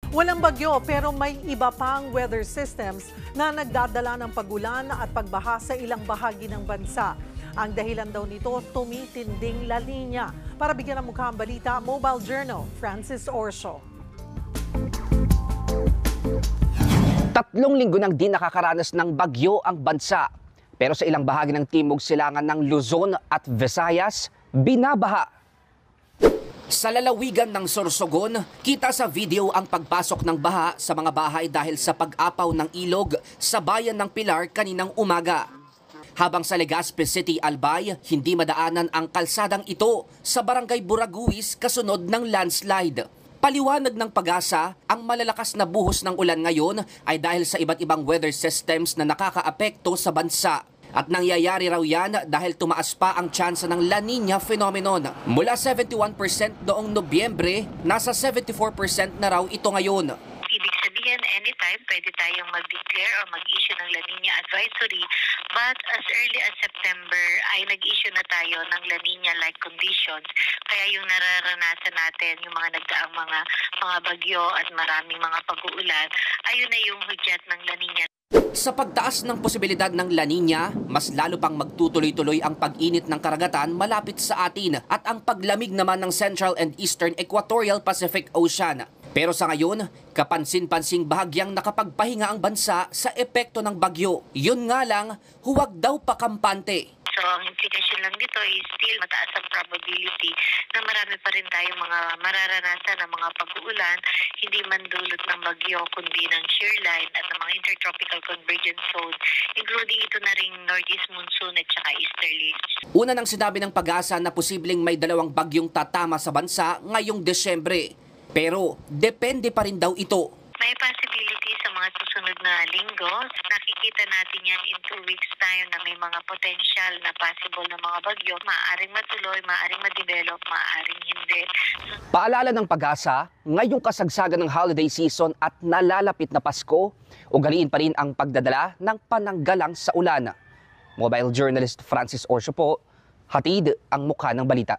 Walang bagyo pero may iba pang weather systems na nagdadala ng pagulan at pagbaha sa ilang bahagi ng bansa. Ang dahilan daw nito, tumitinding La Niña. Para bigyan ng mukha ang balita, Mobile Journal, Francis Orso. 3 linggo nang di nakakaranas ng bagyo ang bansa. Pero sa ilang bahagi ng timog silangan ng Luzon at Visayas, binabaha. Sa lalawigan ng Sorsogon, kita sa video ang pagpasok ng baha sa mga bahay dahil sa pag-apaw ng ilog sa bayan ng Pilar kaninang umaga. Habang sa Legazpi City, Albay, hindi madaanan ang kalsadang ito sa barangay Buraguis kasunod ng landslide. Paliwanag ng Pag-asa, ang malalakas na buhos ng ulan ngayon ay dahil sa iba't ibang weather systems na nakakaapekto sa bansa. At nangyayari raw yan dahil tumaas pa ang tsansa ng La Niña phenomenon. Mula 71% noong Nobyembre, nasa 74% na raw ito ngayon. Ibig sabihin, anytime pwede tayong mag-declare o mag-issue ng La Niña advisory. But as early as September ay nag-issue na tayo ng La Niña-like conditions. Kaya yung nararanasan natin, yung mga nagdaang mga bagyo at maraming mga pag-uulan, ayun na yung hudyat ng La Niña. Sa pagtaas ng posibilidad ng La Niña, mas lalo pang magtutuloy-tuloy ang pag-init ng karagatan malapit sa atin at ang paglamig naman ng Central and Eastern Equatorial Pacific Ocean. Pero sa ngayon, kapansin-pansing bahagyang nakapagpahinga ang bansa sa epekto ng bagyo. Yun nga lang, huwag daw pakampante. So, ang implikasyon lang dito is still mataas ang probability na marami pa rin tayong mga mararanasan ng mga pag-uulan, hindi man dulot ng bagyo, kundi ng shear line at ng mga intertropical convergence zone, including ito na ring northeast monsoon at saka easterlies. Una nang sinabi ng Pag-asa na posibleng may 2 bagyong tatama sa bansa ngayong Desyembre. Pero depende pa rin daw ito. May possibility sa mga susunod na linggo. Nakikita natin yan in 2 weeks time na may mga potential na possible na mga bagyo. Maaaring matuloy, maaaring ma-develop, maaaring hindi. Paalala ng Pag-asa, ngayong kasagsagan ng holiday season at nalalapit na Pasko, ugaliin pa rin ang pagdadala ng pananggalang sa ulan. Mobile journalist Francis Orso po, hatid ang mukha ng balita.